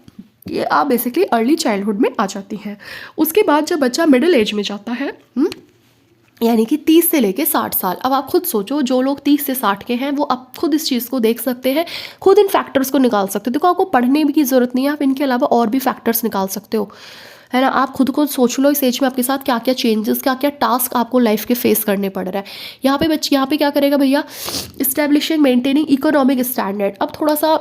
A: ये आप बेसिकली अर्ली चाइल्डहुड में आ जाती हैं। उसके बाद जब बच्चा मिडिल एज में जाता है, यानी कि 30 से लेके 60 साल, अब आप खुद सोचो, जो लोग 30 से 60 के हैं वो अब खुद इस चीज़ को देख सकते हैं, खुद इन फैक्टर्स को निकाल सकते हो। देखो आपको पढ़ने की ज़रूरत नहीं है, आप इनके अलावा और भी फैक्टर्स निकाल सकते हो, है ना। आप खुद को सोच लो इस एज में आपके साथ क्या क्या चेंजेस, क्या क्या टास्क आपको लाइफ के फेस करने पड़ रहा है। यहाँ पे क्या करेगा भैया, इस्टेब्लिशिंग मेंटेनिंग इकोनॉमिक स्टैंडर्ड। अब थोड़ा सा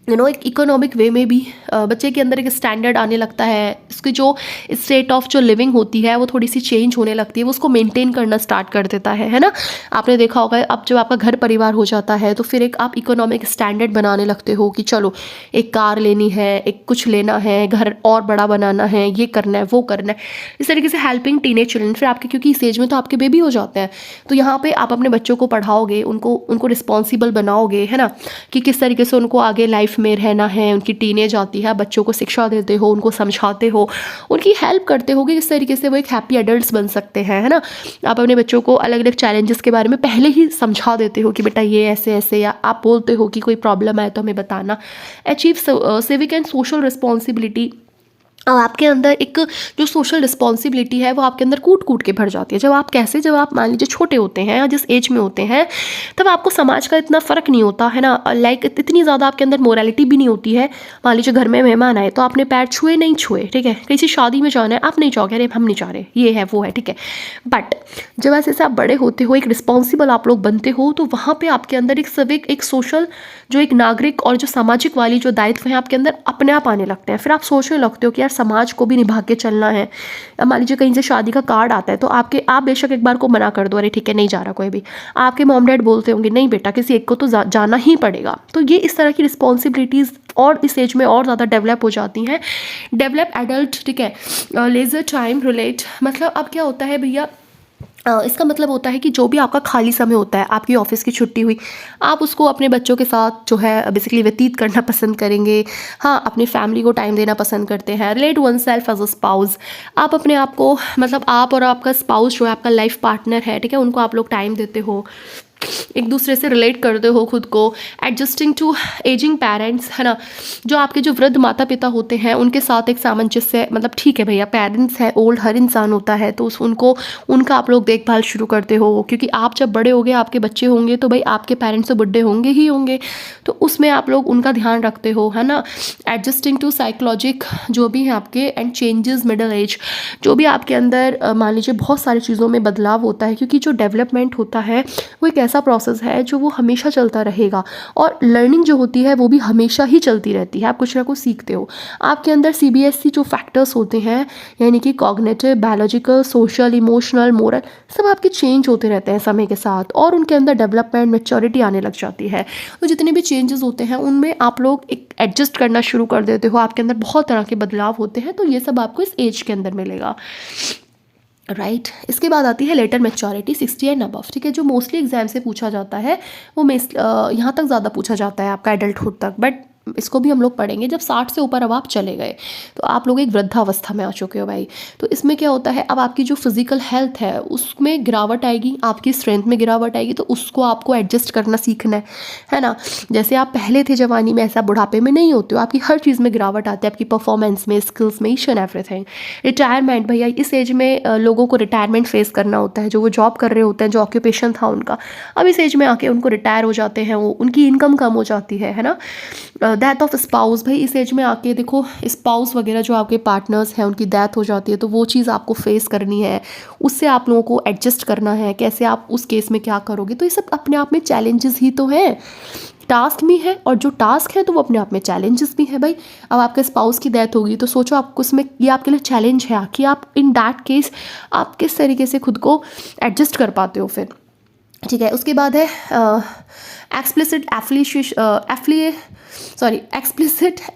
A: एक इकोनॉमिक वे में भी बच्चे के अंदर एक स्टैंडर्ड आने लगता है, उसकी जो स्टेट ऑफ जो लिविंग होती है वो थोड़ी सी चेंज होने लगती है, वो उसको मेंटेन करना स्टार्ट कर देता है ना। आपने देखा होगा अब जब आपका घर परिवार हो जाता है तो फिर एक आप इकोनॉमिक स्टैंडर्ड बनाने लगते हो कि चलो एक कार लेनी है, एक कुछ लेना है, घर और बड़ा बनाना है, ये करना है वो करना है। इस तरीके से हेल्पिंग टीनेज चिल्ड्रन, फिर आपके क्योंकि इस एज में तो आपके बेबी हो जाते हैं, तो यहाँ पे आप अपने बच्चों को पढ़ाओगे, उनको रिस्पॉन्सिबल बनाओगे, है ना, कि किस तरीके से उनको आगे लाइफ लाइफ में रहना है, उनकी टीनेज आती है, बच्चों को शिक्षा देते हो, उनको समझाते हो, उनकी हेल्प करते हो कि किस तरीके से वो एक हैप्पी एडल्ट्स बन सकते हैं, है ना। आप अपने बच्चों को अलग अलग चैलेंजेस के बारे में पहले ही समझा देते हो कि बेटा ये ऐसे ऐसे, या आप बोलते हो कि कोई प्रॉब्लम आए तो हमें बताना। Achieve civic and social responsibility. अब आपके अंदर एक जो सोशल रिस्पॉन्सिबिलिटी है वो आपके अंदर कूट कूट के भर जाती है। जब आप मान लीजिए छोटे होते हैं या जिस एज में होते हैं, तब आपको समाज का इतना फ़र्क नहीं होता है ना, लाइक इतनी ज़्यादा आपके अंदर मोरालिटी भी नहीं होती है। मान लीजिए घर में मेहमान आए तो आपने पैर छुए नहीं छुए, ठीक है। किसी शादी में जाना है, आप नहीं चाहोगे, अरे हम नहीं चाह रहे, ये है वो है, ठीक है। बट जब ऐसे ऐसे आप बड़े होते हो, एक रिस्पॉन्सिबल आप लोग बनते हो, तो वहाँ पर आपके अंदर एक सिविक, एक सोशल, जो एक नागरिक और जो सामाजिक वाली जो दायित्व हैं आपके अंदर अपने आप आने लगते हैं। फिर आप सोचने लगते हो कि यार समाज को भी निभा के चलना है। अब मान लीजिए कहीं से शादी का कार्ड आता है तो आप बेशक एक बार को मना कर दो, अरे ठीक है नहीं जा रहा कोई भी, आपके मॉम डैड बोलते होंगे नहीं बेटा किसी एक को तो जाना ही पड़ेगा। तो ये इस तरह की रिस्पॉन्सिबिलिटीज़ और इस एज में और ज़्यादा डेवलप हो जाती हैं। डेवलप एडल्ट, ठीक है। लेजर टाइम रिलेट, मतलब अब क्या होता है भैया, इसका मतलब होता है कि जो भी आपका खाली समय होता है, आपकी ऑफिस की छुट्टी हुई, आप उसको अपने बच्चों के साथ जो है बेसिकली व्यतीत करना पसंद करेंगे। हाँ, अपनी फैमिली को टाइम देना पसंद करते हैं। Relate oneself as a spouse, आप अपने आप को, मतलब आप और आपका स्पाउस जो है, आपका लाइफ पार्टनर है, ठीक है, उनको आप लोग टाइम देते हो, एक दूसरे से रिलेट करते हो खुद को। एडजस्टिंग टू एजिंग पेरेंट्स, है ना, जो आपके जो वृद्ध माता पिता होते हैं उनके साथ एक सामंजस्य, मतलब ठीक है भैया पेरेंट्स है, ओल्ड हर इंसान होता है, तो उनका आप लोग देखभाल शुरू करते हो, क्योंकि आप जब बड़े होगे, आपके बच्चे होंगे, तो भाई आपके पेरेंट्स तो बुढ़े होंगे ही होंगे, तो उसमें आप लोग उनका ध्यान रखते हो, है ना। एडजस्टिंग टू साइकोलॉजिक जो भी है आपके, एंड चेंजेस मिडल एज, जो भी आपके अंदर मान लीजिए बहुत सारी चीज़ों में बदलाव होता है, क्योंकि जो डेवलपमेंट होता है वो एक ऐसा प्रोसेस है जो वो हमेशा चलता रहेगा, और लर्निंग जो होती है वो भी हमेशा ही चलती रहती है, आप कुछ ना कुछ सीखते हो। आपके अंदर CBSE जो फैक्टर्स होते हैं, यानी कि cognitive, biological, social, emotional, moral, सब आपके चेंज होते रहते हैं समय के साथ, और उनके अंदर डेवलपमेंट, मैच्योरिटी आने लग जाती है। तो जितने भी चेंजेस होते हैं उनमें आप लोग एक एडजस्ट करना शुरू कर देते हो, आपके अंदर बहुत तरह के बदलाव होते हैं, तो ये सब आपको इस एज के अंदर मिलेगा, राइट। इसके बाद आती है लेटर मैच्योरिटी 60 एंड अबव, ठीक है, जो मोस्टली एग्जाम से पूछा जाता है, वो यहाँ तक ज़्यादा पूछा जाता है आपका एडल्टहुड तक, बट इसको भी हम लोग पढ़ेंगे। जब 60 से ऊपर अब आप चले गए तो आप लोग एक वृद्धावस्था में आ चुके हो भाई। तो इसमें क्या होता है, अब आपकी जो फिजिकल हेल्थ है उसमें गिरावट आएगी, आपकी स्ट्रेंथ में गिरावट आएगी, तो उसको आपको एडजस्ट करना सीखना है ना। जैसे आप पहले थे जवानी में, ऐसा बुढ़ापे में नहीं होते हो, आपकी हर चीज़ में गिरावट आती है, आपकी परफॉर्मेंस में, स्किल्स में, ईच एंड एवरीथिंग। रिटायरमेंट, भैया इस एज में लोगों को रिटायरमेंट फेस करना होता है, जो वो जॉब कर रहे होते हैं, जो ऑक्यूपेशन था उनका, अब इस एज में आके उनको रिटायर हो जाते हैं, वो उनकी इनकम कम हो जाती है ना। डेथ ऑफ स्पाउस, भाई इस एज में आके देखो स्पाउस वगैरह जो आपके पार्टनर्स हैं उनकी डेथ हो जाती है, तो वो चीज़ आपको फेस करनी है, उससे आप लोगों को एडजस्ट करना है, कैसे आप उस केस में क्या करोगे। तो ये सब अपने आप में चैलेंजेस ही तो हैं, टास्क भी है, और जो टास्क है तो वो अपने आप में चैलेंजेस भी है भाई। अब आपके स्पाउस की डेथ होगी तो सोचो आप उसमें, ये आपके लिए चैलेंज है कि आप इन दैट केस आप किस तरीके से खुद को एडजस्ट कर पाते हो फिर, ठीक है। उसके बाद है explicit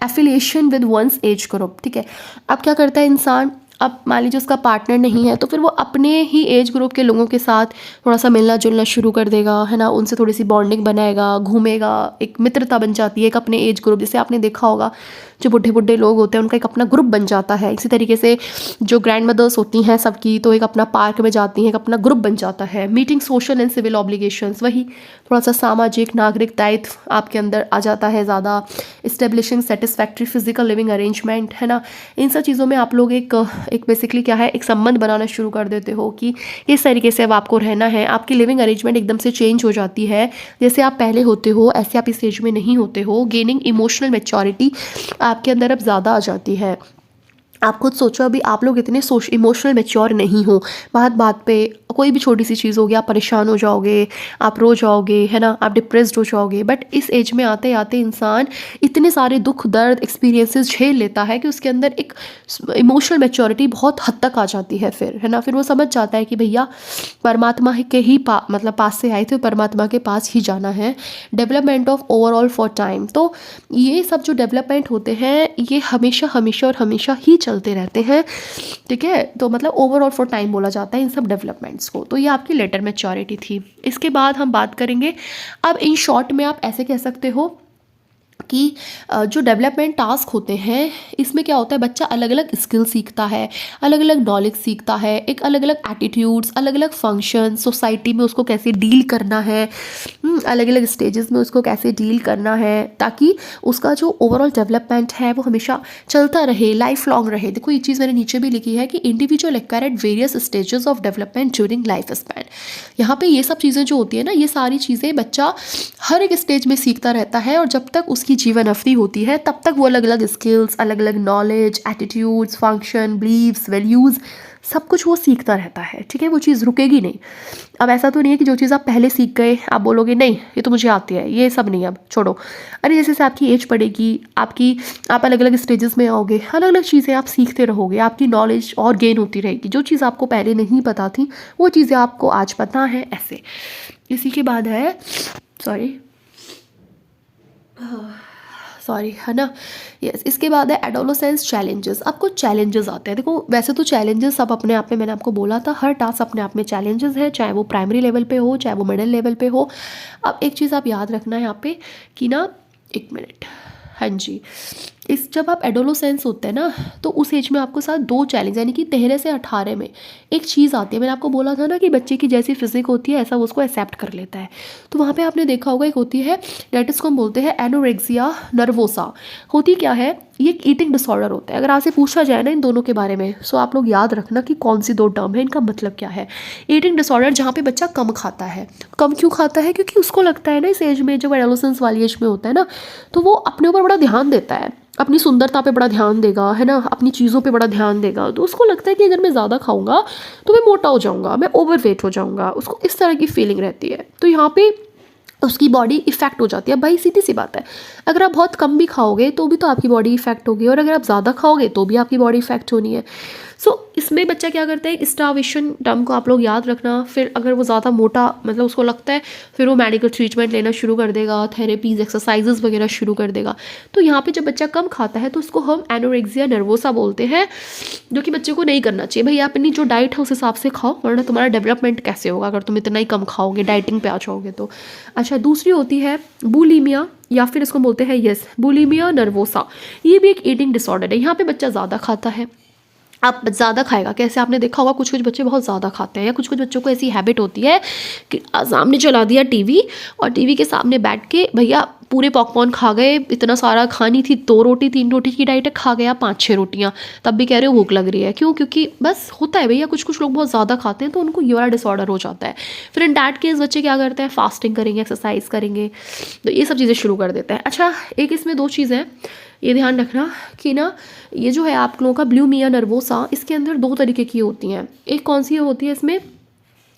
A: affiliation with one's age group, ठीक है। अब क्या करता है इंसान, अब मान लीजिए उसका पार्टनर नहीं है तो फिर वो अपने ही एज ग्रुप के लोगों के साथ थोड़ा सा मिलना जुलना शुरू कर देगा, है ना, उनसे थोड़ी सी बॉन्डिंग बनाएगा, घूमेगा, एक मित्रता बन जाती है, एक अपने एज ग्रुप, जैसे आपने देखा होगा जो बुढ़े बुढ़े लोग होते हैं उनका एक अपना ग्रुप बन जाता है। इसी तरीके से जो ग्रैंड मदर्स होती हैं सबकी, तो एक अपना पार्क में जाती हैं, एक अपना ग्रुप बन जाता है। Meeting social and civil obligations, वही थोड़ा सा सामाजिक नागरिक दायित्व आपके अंदर आ जाता है ज़्यादा। Establishing satisfactory physical living arrangement, है ना, इन सब चीज़ों में आप लोग एक बेसिकली क्या है, एक संबंध बनाना शुरू कर देते हो कि किस तरीके से अब आपको रहना है। आपकी लिविंग अरेंजमेंट एकदम से चेंज हो जाती है, जैसे आप पहले होते हो ऐसे आप इस एज में नहीं होते हो। गेनिंग इमोशनल मैच्योरिटी आपके अंदर अब ज़्यादा आ जाती है। आप खुद सोचो, अभी आप लोग इतने इमोशनल मैच्योर नहीं हो, बात बात पे कोई भी छोटी सी चीज़ होगी आप परेशान हो जाओगे, आप रो जाओगे, है ना, आप डिप्रेस्ड हो जाओगे। बट इस एज में आते आते इंसान इतने सारे दुख दर्द एक्सपीरियंसेस झेल लेता है कि उसके अंदर एक इमोशनल मैच्योरिटी बहुत हद तक आ जाती है फिर, है ना। फिर वो समझ जाता है कि भैया परमात्मा के ही मतलब पास से आए थे, परमात्मा के पास ही जाना है। Development of overall for time, तो ये सब जो डेवलपमेंट होते हैं ये हमेशा हमेशा और हमेशा ही चलते रहते हैं, ठीक है। तो मतलब ओवरऑल फॉर टाइम बोला जाता है इन सब डेवलपमेंट्स को। तो ये आपकी लेटर मैच्योरिटी थी। इसके बाद हम बात करेंगे, अब इन शॉर्ट में आप ऐसे कह सकते हो कि जो डेवलपमेंट टास्क होते हैं इसमें क्या होता है, बच्चा अलग अलग स्किल सीखता है, अलग अलग नॉलेज सीखता है, एक अलग अलग एटीट्यूड्स, अलग अलग फंक्शन, सोसाइटी में उसको कैसे डील करना है, अलग अलग स्टेजेस में उसको कैसे डील करना है, ताकि उसका जो ओवरऑल डेवलपमेंट है वो हमेशा चलता रहे, लाइफ लॉन्ग रहे। देखो ये चीज़ मैंने नीचे भी लिखी है कि individual acquire at various stages of development during life span. यहाँ पे ये सब चीज़ें जो होती है ना, ये सारी चीज़ें बच्चा हर एक स्टेज में सीखता रहता है, और जब तक उसकी जीवन अवधि होती है तब तक वो अलग अलग स्किल्स, अलग अलग knowledge, attitudes, function, beliefs, values, सब कुछ वो सीखता रहता है। ठीक है, वो चीज़ रुकेगी नहीं। अब ऐसा तो नहीं है कि जो चीज़ आप पहले सीख गए आप बोलोगे नहीं ये तो मुझे आती है, ये सब नहीं, अब छोड़ो। अरे जैसे से आपकी एज बढ़ेगी, आप अलग अलग स्टेजेस में आओगे, अलग अलग चीज़ें आप सीखते रहोगे, आपकी नॉलेज और गेन होती रहेगी। जो चीज़ आपको पहले नहीं पता थी वो चीज़ें आपको आज पता है, ऐसे। इसी के बाद है सॉरी है ना, यस। इसके बाद है एडोलेसेंस चैलेंजेस। अब कुछ चैलेंजेस आते हैं। देखो वैसे तो चैलेंजेस सब अपने आप में, मैंने आपको बोला था हर टास्क अपने आप में चैलेंजेस है, चाहे वो प्राइमरी लेवल पे हो चाहे वो मिडिल लेवल पे हो। अब एक चीज़ आप याद रखना है यहाँ पे कि ना, एक मिनट, हाँ जी, जब आप एडोलेसेंस होते हैं ना तो उस एज में आपको साथ दो चैलेंज, यानी कि 13 से 18 में एक चीज़ आती है। मैंने आपको बोला था ना कि बच्चे की जैसी फिजिक होती है ऐसा वो उसको एक्सेप्ट कर लेता है। तो वहाँ पे आपने देखा होगा एक होती है, डेट इसको हम बोलते हैं एनोरेक्सिया नर्वोसा। होती क्या है, ये एक ईटिंग डिसऑर्डर होता है। अगर आपसे पूछा जाए ना इन दोनों के बारे में, सो आप लोग याद रखना कि कौन सी दो टर्म है, इनका मतलब क्या है। ईटिंग डिसऑर्डर जहाँ पे बच्चा कम खाता है। कम क्यों खाता है, क्योंकि उसको लगता है ना इस एज में, जब एडोलेसेंस वाली एज में होता है ना, तो वो अपने ऊपर बड़ा ध्यान देता है, अपनी सुंदरता पे बड़ा ध्यान देगा, है ना, अपनी चीज़ों पे बड़ा ध्यान देगा। तो उसको लगता है कि अगर मैं ज़्यादा खाऊंगा तो मैं मोटा हो जाऊंगा, मैं ओवरवेट हो जाऊंगा, उसको इस तरह की फीलिंग रहती है। तो यहाँ पे उसकी बॉडी इफेक्ट हो जाती है। भाई सीधी सी बात है, अगर आप बहुत कम भी खाओगे तो भी तो आपकी बॉडी इफेक्ट होगी, और अगर आप ज़्यादा खाओगे तो भी आपकी बॉडी इफेक्ट होनी है। सो इसमें बच्चा क्या करता है, स्टार्वेशन टर्म को आप लोग याद रखना। फिर अगर वो ज़्यादा मोटा, मतलब उसको लगता है, फिर वो मेडिकल ट्रीटमेंट लेना शुरू कर देगा, थेरेपीज़, एक्सरसाइजेज वगैरह शुरू कर देगा। तो यहाँ पे जब बच्चा कम खाता है तो उसको हम एनोरेक्सिया नर्वोसा बोलते हैं, जो कि बच्चे को नहीं करना चाहिए। भाई आप अपनी जो डाइट है उस हिसाब से खाओ, वरना तुम्हारा डेवलपमेंट कैसे होगा अगर तुम इतना ही कम खाओगे, डाइटिंग पे आ जाओगे तो। अच्छा, दूसरी होती है बुलिमिया, या फिर इसको बोलते हैं बुलिमिया नर्वोसा। ये भी एक ईटिंग डिसऑर्डर है। यहाँ पे बच्चा ज़्यादा खाता है। आप ज़्यादा खाएगा कैसे, आपने देखा होगा कुछ कुछ बच्चे बहुत ज़्यादा खाते हैं, या कुछ कुछ बच्चों को ऐसी हैबिट होती है कि सामने चला दिया टीवी, और टीवी के सामने बैठ के भैया पूरे पॉपकॉर्न खा गए, इतना सारा खानी थी, 2 रोटी 3 रोटी की डाइट है, खा गया 5-6 रोटियाँ, तब भी कह रहे हो भूख लग रही है। क्यों? क्योंकि बस होता है भैया, कुछ कुछ लोग बहुत ज़्यादा खाते हैं तो उनको ये वाला डिसऑर्डर हो जाता है। फिर इन डैट केस बच्चे क्या करते हैं, फास्टिंग करेंगे, एक्सरसाइज करेंगे, तो ये सब चीज़ें शुरू कर देते हैं। अच्छा, एक इसमें 2 चीज़ें हैं, ये ध्यान रखना कि ना, ये जो है आप लोगों का बुलिमिया नर्वोसा, इसके अंदर 2 तरीके की होती हैं। एक कौन सी होती है इसमें,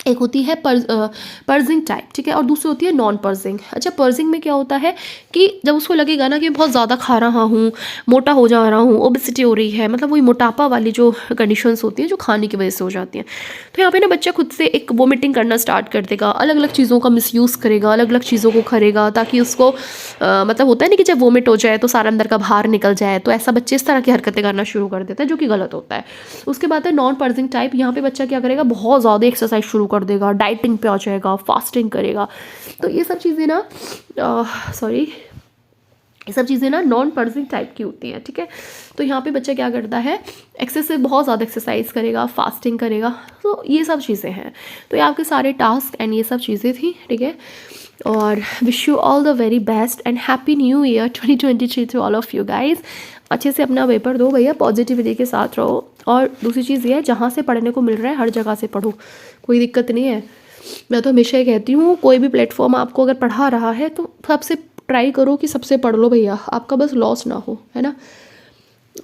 A: एक होती है पर्जिंग टाइप, ठीक है, और दूसरी होती है नॉन पर्जिंग। अच्छा, पर्जिंग में क्या होता है कि जब उसको लगेगा ना कि बहुत ज़्यादा खा रहा हूँ, मोटा हो जा रहा हूँ, ओबेसिटी हो रही है, मतलब वही मोटापा वाली जो कंडीशंस होती हैं जो खाने की वजह से हो जाती हैं, तो यहाँ पे ना बच्चा खुद से एक वोमिटिंग करना स्टार्ट कर देगा, अलग अलग चीज़ों का मिसयूज़ करेगा, अलग अलग चीज़ों को करेगा, ताकि उसको मतलब होता है ना कि जब वोमिट हो जाए तो सारा अंदर का बाहर निकल जाए। तो ऐसा बच्चे इस तरह की हरकतें करना शुरू कर देते हैं, जो कि गलत होता है। उसके बाद है नॉन पर्जिंग टाइप। यहाँ पे बच्चा क्या करेगा, बहुत ज़्यादा एक्सरसाइज शुरू कर देगा, डाइटिंग पे आ जाएगा, फास्टिंग करेगा। तो ये सब चीज़ें ना ये सब चीज़ें ना नॉन पर्जिंग टाइप की होती हैं, ठीक है। तो यहाँ पे बच्चा क्या करता है, एक्सेसिव बहुत ज़्यादा एक्सरसाइज करेगा, फास्टिंग करेगा। तो ये सब चीज़ें हैं। तो ये आपके सारे टास्क एंड ये सब चीज़ें थी, ठीक है। और wish you all the very best and happy new year 2023 to all of you guys. अच्छे से अपना पेपर दो भैया, पॉजिटिविटी के साथ रहो। और दूसरी चीज़ ये है, जहाँ से पढ़ने को मिल रहा है हर जगह से पढ़ो, कोई दिक्कत नहीं है। मैं तो हमेशा ये कहती हूँ, कोई भी प्लेटफॉर्म आपको अगर पढ़ा रहा है तो सबसे ट्राई करो कि सबसे पढ़ लो भैया, आपका बस लॉस ना हो, है ना।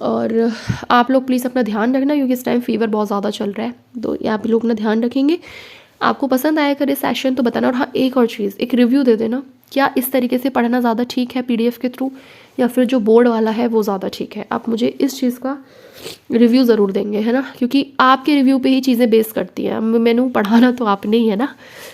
A: और आप लोग प्लीज़ अपना ध्यान रखना, क्योंकि इस टाइम फीवर बहुत ज़्यादा चल रहा है, तो ये आप लोग अपना ध्यान रखेंगे। आपको पसंद आया करे सेशन तो बताना। और हाँ, एक और चीज़, एक रिव्यू दे देना, क्या इस तरीके से पढ़ना ज़्यादा ठीक है PDF के थ्रू, या फिर जो बोर्ड वाला है वो ज़्यादा ठीक है। आप मुझे इस चीज़ का रिव्यू ज़रूर देंगे, है ना, क्योंकि आपके रिव्यू पे ही चीज़ें बेस करती हैं। मैंने पढ़ाना तो आपने ही है ना,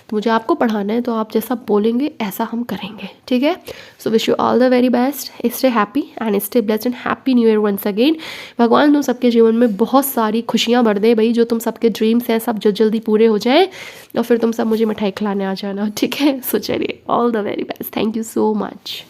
A: तो मुझे आपको पढ़ाना है, तो आप जैसा बोलेंगे ऐसा हम करेंगे, ठीक है। So wish you all the very best, stay happy and stay blessed and happy new year once again. भगवान तुम सबके जीवन में बहुत सारी खुशियाँ भर दे भाई, जो तुम सबके ड्रीम्स हैं सब जल्दी पूरे हो जाए, और फिर तुम सब मुझे मिठाई खिलाने आ जाना, ठीक है। सो चलिए, all the very best, thank you so much.